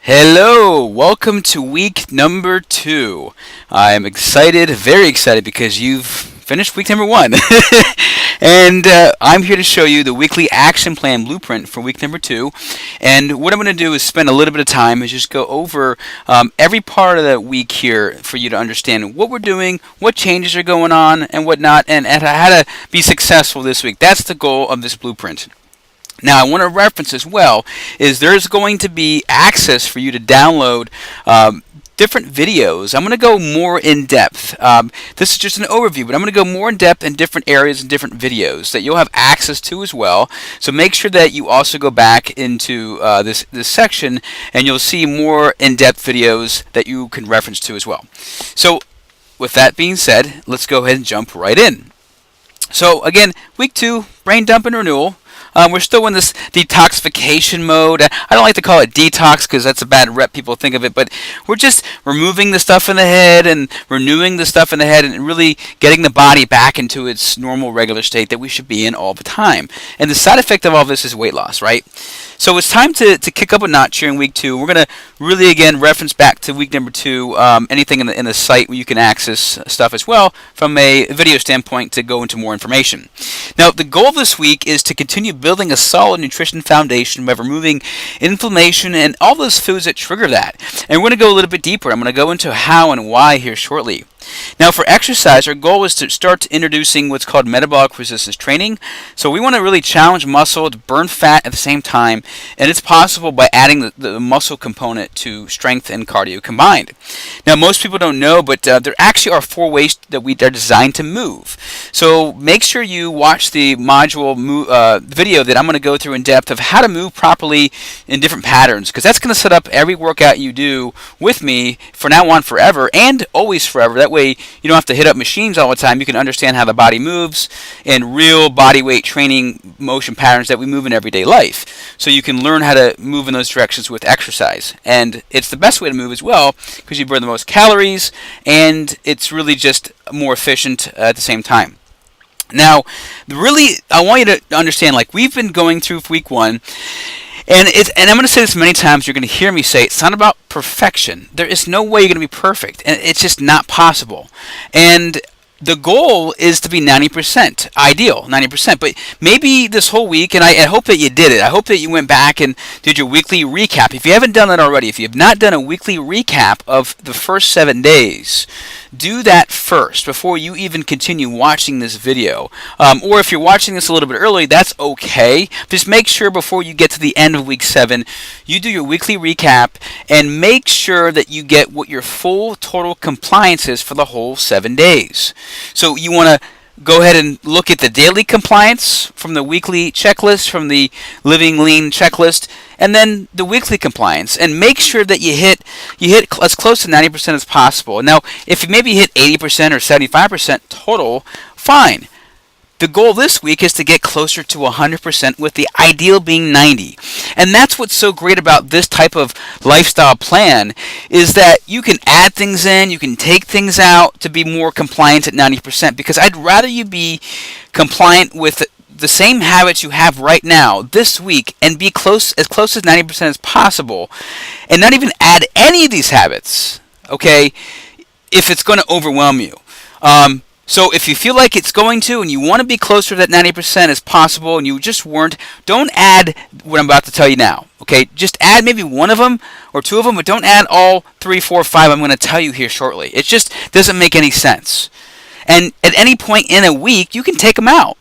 Hello, welcome to week number 2. I'm excited, very excited, because you've finished week number 1. And I'm here to show you the weekly action plan blueprint for week number 2. And what I'm going to do is spend a little bit of time and just go over every part of the week here for you to understand what we're doing, what changes are going on, and whatnot, and how to be successful this week. That's the goal of this blueprint. Now, I want to reference as well is there's going to be access for you to download different videos. I'm going to go more in depth. This is just an overview, but I'm going to go more in depth in different areas and different videos that you'll have access to as well. So make sure that you also go back into this section, and you'll see more in-depth videos that you can reference to as well. So with that being said, let's go ahead and jump right in. So again, week 2, brain dump and renewal. We're still in this detoxification mode. I don't like to call it detox because that's a bad rep people think of it, but we're just removing the stuff in the head and renewing the stuff in the head and really getting the body back into its normal, regular state that we should be in all the time. And the side effect of all this is weight loss, right? So it's time to kick up a notch here in week 2. We're going to really, again, reference back to week number 2, anything in the site where you can access stuff as well from a video standpoint to go into more information. Now, the goal this week is to continue building a solid nutrition foundation by removing inflammation and all those foods that trigger that. And we're going to go a little bit deeper. I'm going to go into how and why here shortly. Now, for exercise, our goal is to start introducing what's called metabolic resistance training. So we want to really challenge muscle to burn fat at the same time, and it's possible by adding the muscle component to strength and cardio combined. Now, most people don't know, but there actually are 4 ways that they're designed to move. So make sure you watch the module video that I'm going to go through in depth of how to move properly in different patterns, because that's going to set up every workout you do with me for now on forever and always forever. That way you don't have to hit up machines all the time. You can understand how the body moves in real body weight training motion patterns that we move in everyday life. So you can learn how to move in those directions with exercise. And it's the best way to move as well because you burn the most calories and it's really just more efficient at the same time. Now, really, I want you to understand, like we've been going through week 1, and I'm going to say this many times, you're going to hear me say, it's not about perfection. There is no way you're going to be perfect, and it's just not possible. And the goal is to be 90% ideal, 90%. But maybe this whole week, and I hope that you did it. I hope that you went back and did your weekly recap. If you haven't done that already, if you have not done a weekly recap of the first 7 days, do that first before you even continue watching this video. Or if you're watching this a little bit early, that's okay. Just make sure before you get to the end of week 7, you do your weekly recap and make sure that you get what your full total compliance is for the whole 7 days. So you want to go ahead and look at the daily compliance from the weekly checklist, from the Living Lean checklist, and then the weekly compliance, and make sure that you hit as close to 90% as possible. Now, if you maybe hit 80% or 75% total, fine. The goal this week is to get closer to 100%, with the ideal being 90. And that's what's so great about this type of lifestyle plan, is that you can add things in, you can take things out to be more compliant at 90%, because I'd rather you be compliant with the same habits you have right now this week and be as close as 90% as possible, and not even add any of these habits, okay, if it's going to overwhelm you. So if you feel like it's going to, and you want to be closer to that 90% as possible, and you just weren't, don't add what I'm about to tell you now. Okay, just add maybe one of them or 2 of them, but don't add all 3, 4, 5 I'm going to tell you here shortly. It just doesn't make any sense. And at any point in a week, you can take them out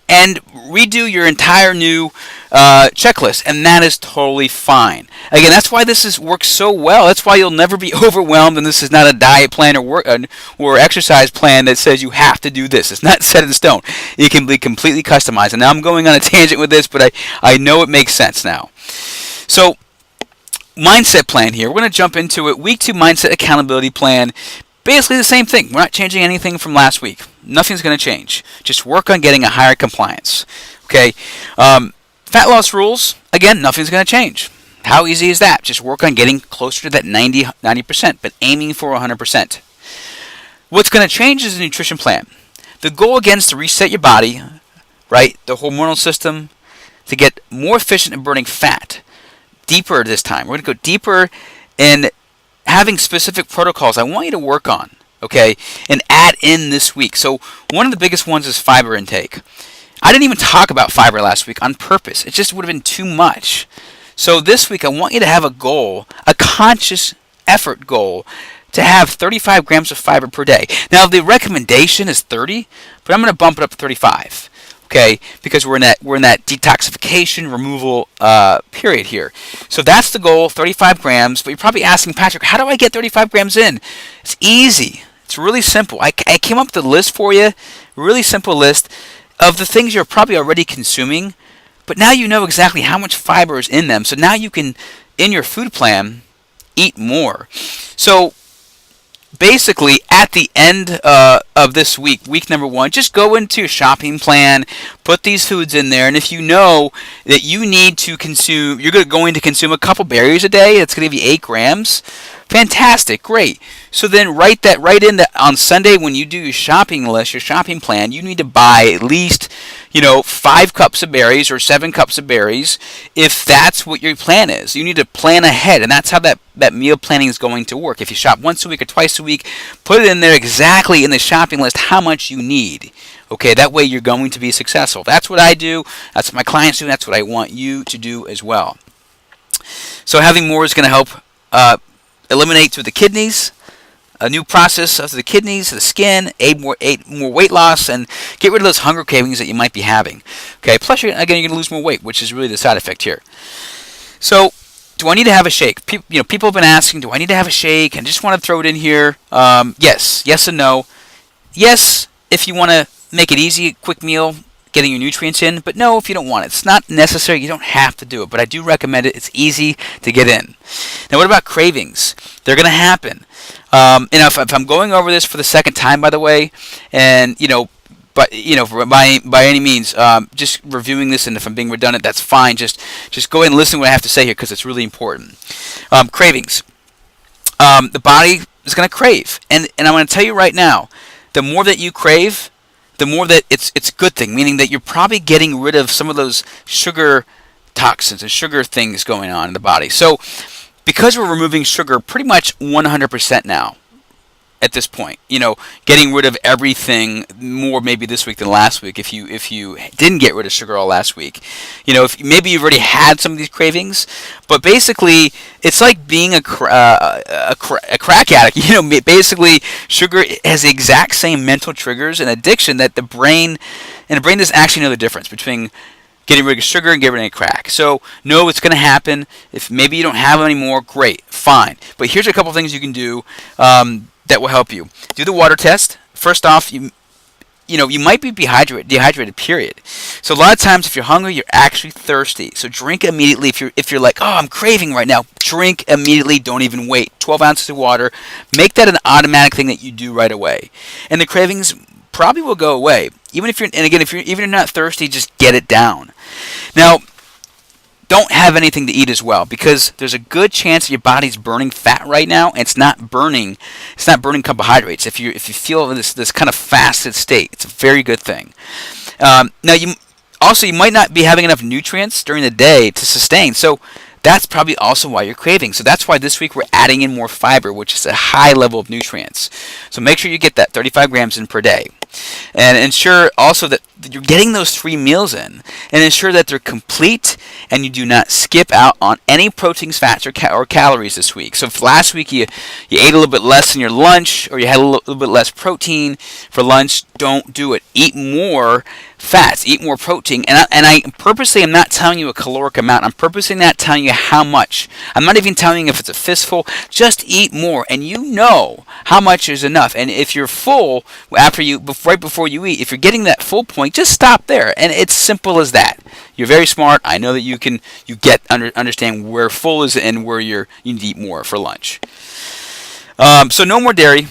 and redo your entire new checklist, and that is totally fine. Again, that's why this works so well. That's why you'll never be overwhelmed, and this is not a diet plan or exercise plan that says you have to do this. It's not set in stone. It can be completely customized. And now I'm going on a tangent with this, but I know it makes sense now. So, mindset plan here. We're going to jump into it. Week 2 mindset accountability plan. Basically the same thing. We're not changing anything from last week. Nothing's going to change. Just work on getting a higher compliance. Okay. Fat loss rules. Again, nothing's going to change. How easy is that? Just work on getting closer to that 90%, but aiming for 100%. What's going to change is the nutrition plan. The goal, again, is to reset your body, right? The hormonal system, to get more efficient at burning fat. deeper this time. We're going to go deeper in having specific protocols I want you to work on, okay, and add in this week. So one of the biggest ones is fiber intake. I didn't even talk about fiber last week on purpose. It just would have been too much. So this week I want you to have a goal, a conscious effort goal, to have 35 grams of fiber per day. Now the recommendation is 30, but I'm going to bump it up to 35. Okay, because we're in that detoxification removal period here. So that's the goal, 35 grams. But you're probably asking, Patrick, how do I get 35 grams in? It's easy. It's really simple. I came up with a list for you, really simple list of the things you're probably already consuming. But now you know exactly how much fiber is in them. So now you can, in your food plan, eat more. So basically, at the end of this week, week number 1, just go into your shopping plan, put these foods in there, and if you know that you need to consume, you're going to consume a couple berries a day, that's going to give you 8 grams. Fantastic, great. So then write that right in that on Sunday when you do your shopping list, your shopping plan, you need to buy at least 5 cups of berries or 7 cups of berries if that's what your plan is. You need to plan ahead, and that's how that meal planning is going to work. If you shop once a week or twice a week, put it in there exactly in the shopping list how much you need. Okay, that way you're going to be successful. That's what I do. That's what my clients do. That's what I want you to do as well. So having more is going to help eliminate through the kidneys, a new process of the kidneys, the skin, aid more weight loss, and get rid of those hunger cravings that you might be having. Okay, plus you're going to lose more weight, which is really the side effect here. So, do I need to have a shake? People have been asking, do I need to have a shake? And just want to throw it in here. Yes and no. Yes, if you want to make it easy, quick meal, getting your nutrients in, but no if you don't want it. It's not necessary. You don't have to do it, but I do recommend it. It's easy to get in. Now, what about cravings? They're going to happen. If I'm going over this for the second time, by the way, and by any means, just reviewing this, and if I'm being redundant, that's fine. Just go ahead and listen to what I have to say here because it's really important. Cravings. The body is going to crave, and I'm going to tell you right now, the more that you crave, the more that it's a good thing, meaning that you're probably getting rid of some of those sugar toxins and sugar things going on in the body. So because we're removing sugar pretty much 100% now at this point, getting rid of everything more maybe this week than last week if you didn't get rid of sugar all last week. If maybe you've already had some of these cravings, but basically it's like being a crack addict. Basically sugar has the exact same mental triggers and addiction that the brain doesn't actually know the difference between getting rid of sugar and getting rid of crack. So, no, it's going to happen. If maybe you don't have them anymore, great, fine. But here's a couple things you can do that will help you. Do the water test. First off, you might be dehydrated, period. So a lot of times if you're hungry, you're actually thirsty. So drink immediately. If you're like, oh, I'm craving right now, drink immediately. Don't even wait. 12 ounces of water. Make that an automatic thing that you do right away. And the cravings probably will go away. If you're not thirsty, just get it down. Now, don't have anything to eat as well because there's a good chance that your body's burning fat right now and it's not burning carbohydrates. If you feel this kind of fasted state, it's a very good thing. Now you might not be having enough nutrients during the day to sustain. So that's probably also why you're craving. So that's why this week we're adding in more fiber, which is a high level of nutrients. So make sure you get that 35 grams in per day. And ensure also that you're getting those 3 meals in. And ensure that they're complete and you do not skip out on any proteins, fats, or calories this week. So if last week you ate a little bit less in your lunch or you had a little bit less protein for lunch, don't do it. Eat more fats, eat more protein. And I purposely am not telling you a caloric amount. I'm purposely not telling you how much. I'm not even telling you if it's a fistful. Just eat more and you know how much is enough. And if you're full right before you eat, if you're getting that full point, just stop there. And it's simple as that. You're very smart. I know that you understand where full is and where you need to eat more for lunch. So no more dairy.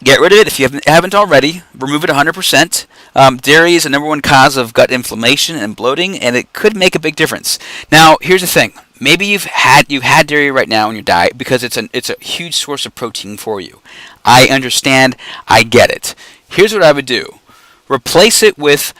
Get rid of it if you haven't already. Remove it 100%. Dairy is the number one cause of gut inflammation and bloating, and it could make a big difference. Now, here's the thing. Maybe you've had dairy right now in your diet because it's a huge source of protein for you. I understand. I get it. Here's what I would do. Replace it with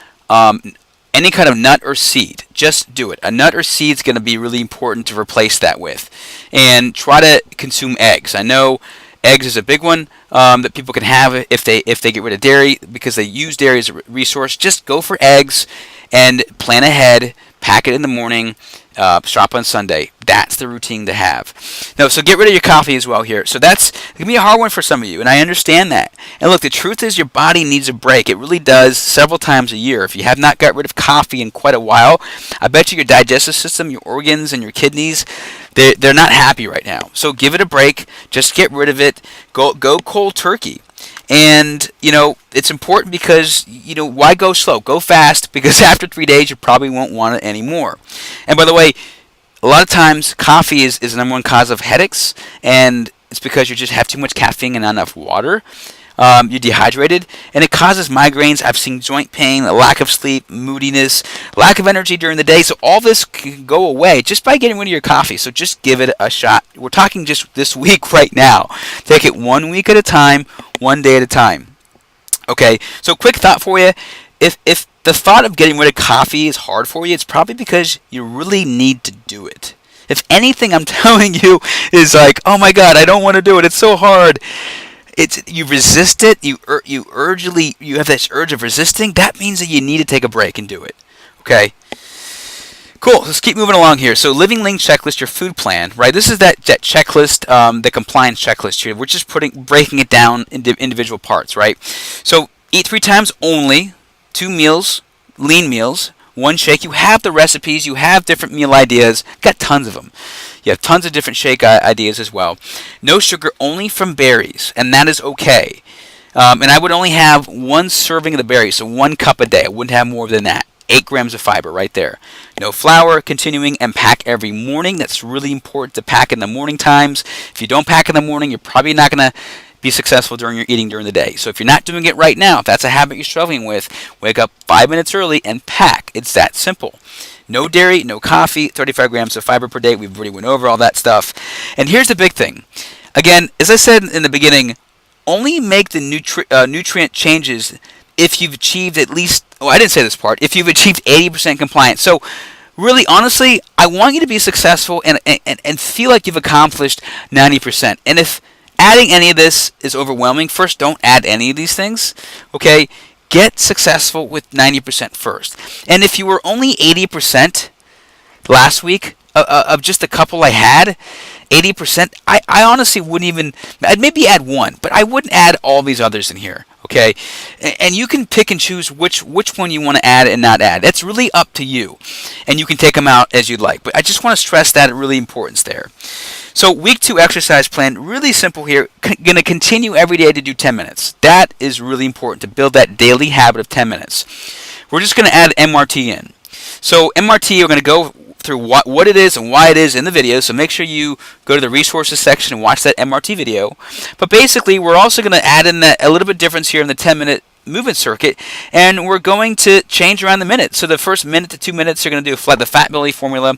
any kind of nut or seed. Just do it. A nut or seed is going to be really important to replace that with. And try to consume eggs. I know eggs is a big one that people can have if they get rid of dairy because they use dairy as a resource. Just go for eggs and plan ahead. Pack it in the morning. Stop on Sunday. That's the routine to have. No, so get rid of your coffee as well here. So that's going to be a hard one for some of you, and I understand that. And look, the truth is your body needs a break. It really does several times a year. If you have not got rid of coffee in quite a while, I bet you your digestive system, your organs, and your kidneys, they're not happy right now. So give it a break. Just get rid of it. Go cold turkey. And, it's important because, why go slow? Go fast, because after 3 days, you probably won't want it anymore. And by the way, a lot of times, coffee is the number one cause of headaches, and it's because you just have too much caffeine and not enough water. You're dehydrated, and it causes migraines. I've seen joint pain, a lack of sleep, moodiness, lack of energy during the day. So all this can go away just by getting rid of your coffee. So just give it a shot. We're talking just this week right now. Take it 1 week at a time, 1 day at a time. Okay, so quick thought for you. If the thought of getting rid of coffee is hard for you, it's probably because you really need to do it. If anything I'm telling you is like, oh my God, I don't want to do it. It's so hard. You resist it. You have this urge of resisting. That means that you need to take a break and do it. Okay. Cool. Let's keep moving along here. So, Living Lean checklist, your food plan, right? This is that checklist, the compliance checklist here. We're just breaking it down into individual parts, right? So, eat 3 times only, 2 meals, lean meals, 1 shake. You have the recipes. You have different meal ideas. Got tons of them. You have tons of different shake ideas as well. No sugar, only from berries, and that is okay. And I would only have 1 serving of the berries, so 1 cup a day. I wouldn't have more than that. 8 grams of fiber right there. No flour, continuing, and pack every morning. That's really important to pack in the morning times. If you don't pack in the morning, you're probably not going to be successful during your eating during the day. So if you're not doing it right now, if that's a habit you're struggling with, wake up 5 minutes early and pack. It's that simple. No dairy, no coffee, 35 grams of fiber per day. We've already went over all that stuff. And here's the big thing. Again, as I said in the beginning, only make the nutrient changes if you've achieved at least, I didn't say this part, if you've achieved 80% compliance. So really, honestly, I want you to be successful and feel like you've accomplished 90%. And if adding any of this is overwhelming, first, don't add any of these things, okay? Get successful with 90% first. And if you were only 80% last week of just a couple I had, 80%, I honestly wouldn't even, I'd maybe add 1, but I wouldn't add all these others in here, okay? And you can pick and choose which one you want to add and not add. That's really up to you, and you can take them out as you'd like. But I just want to stress that really importance there. So week 2 exercise plan, really simple here. Going to continue every day to do 10 minutes. That is really important to build that daily habit of 10 minutes. We're just going to add MRT in. So MRT, we're going to go through what it is and why it is in the video, so make sure you go to the resources section and watch that MRT video. But basically, we're also going to add in a little bit difference here in the 10-minute movement circuit, and we're going to change around the minutes. So the first minute to 2 minutes, you're going to do the Fat Belly formula,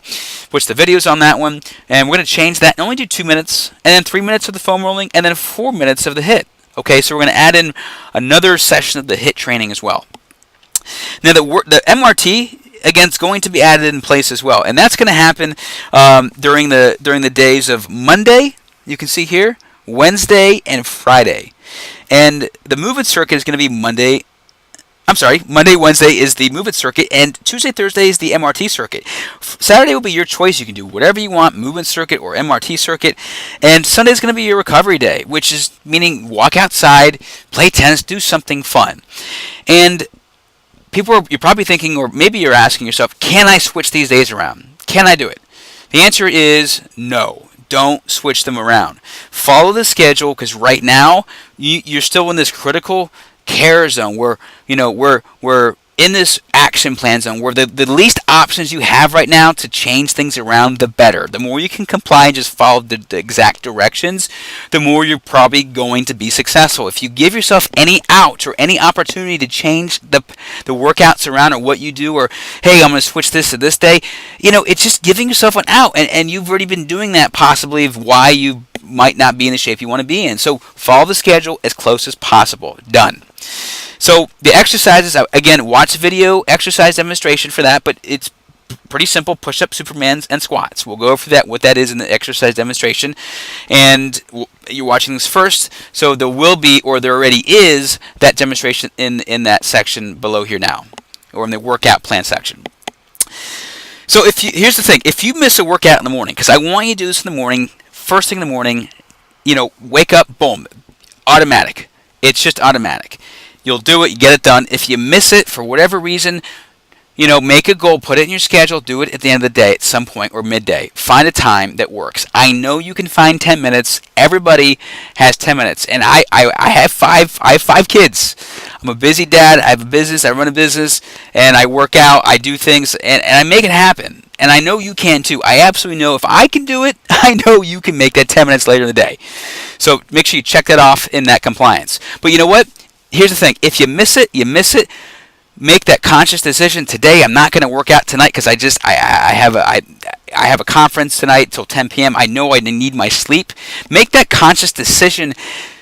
which the video's on that one, and we're going to change that and only do 2 minutes, and then 3 minutes of the foam rolling, and then 4 minutes of the HIIT. Okay, so we're going to add in another session of the HIIT training as well. Now the MRT, again, it's going to be added in place as well, and that's going to happen during the days of Monday. You can see here, Wednesday and Friday, and the movement circuit is going to be Monday, Wednesday is the movement circuit, and Tuesday, Thursday is the MRT circuit. Saturday will be your choice. You can do whatever you want, movement circuit or MRT circuit, and Sunday is going to be your recovery day, which is meaning walk outside, play tennis, do something fun. And you're probably thinking, or maybe you're asking yourself, can I switch these days around? Can I do it? The answer is no. Don't switch them around. Follow the schedule, because right now you're still in this critical care zone where we're in this action plan zone where the least options you have right now to change things around, the better. The more you can comply and just follow the exact directions, the more you're probably going to be successful. If you give yourself any outs or any opportunity to change the workouts around or what you do, or hey, I'm going to switch this to this day, it's just giving yourself an out, and you've already been doing that possibly of why you might not be in the shape you want to be in. So follow the schedule as close as possible. Done. So the exercises, again, watch the video exercise demonstration for that, but it's pretty simple: push-ups, supermans, and squats. We'll go over that, what that is in the exercise demonstration. And you're watching this first, so there will be, or there already is, that demonstration in that section below here now, or in the workout plan section. So here's the thing: if you miss a workout in the morning, because I want you to do this in the morning, first thing in the morning, wake up, boom, automatic. It's just automatic. You'll do it, you get it done. If you miss it for whatever reason, make a goal, put it in your schedule, do it at the end of the day at some point, or midday. Find a time that works. I know you can find 10 minutes. Everybody has 10 minutes. And I have five kids. I'm a busy dad. I have a business. I run a business. And I work out. I do things. And I make it happen. And I know you can too. I absolutely know if I can do it, I know you can make that 10 minutes later in the day. So make sure you check that off in that compliance. But you know what? Here's the thing. If you miss it, you miss it. Make that conscious decision today. I'm not going to work out tonight because I have a conference tonight till 10 p.m. I know I need my sleep. Make that conscious decision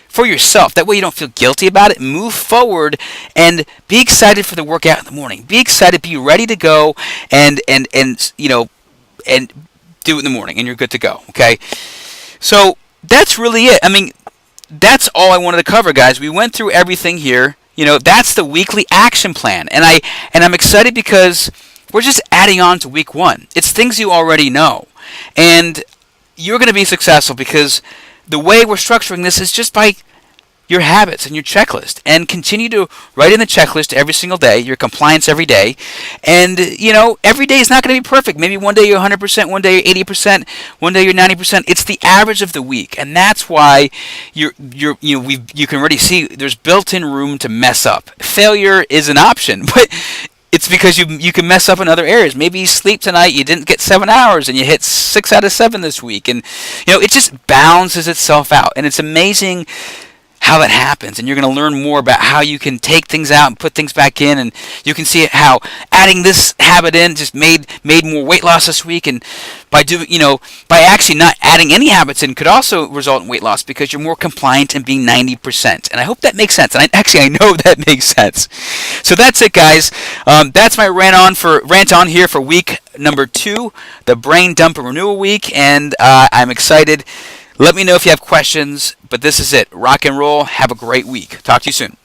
for yourself. That way you don't feel guilty about it. Move forward and be excited for the workout in the morning. Be excited. Be ready to go and do it in the morning, and you're good to go. Okay. So that's really it. I mean, that's all I wanted to cover, guys. We went through everything here. That's the weekly action plan. And I'm excited because we're just adding on to week 1. It's things you already know. And you're going to be successful because the way we're structuring this is just by your habits and your checklist. And continue to write in the checklist every single day, your compliance every day. And, every day is not going to be perfect. Maybe one day you're 100%, one day you're 80%, one day you're 90%. It's the average of the week. And that's why you can already see there's built-in room to mess up. Failure is an option, but it's because you can mess up in other areas. Maybe you sleep tonight, you didn't get 7 hours, and you hit 6 out of 7 this week. And, it just balances itself out. And it's amazing how that happens, and you're going to learn more about how you can take things out and put things back in, and you can see how adding this habit in just made more weight loss this week, and by actually not adding any habits in could also result in weight loss because you're more compliant and being 90%. And I hope that makes sense. And I know that makes sense. So that's it, guys. That's my rant on here for week number 2, the Brain Dump and Renewal Week, and I'm excited. Let me know if you have questions, but this is it. Rock and roll. Have a great week. Talk to you soon.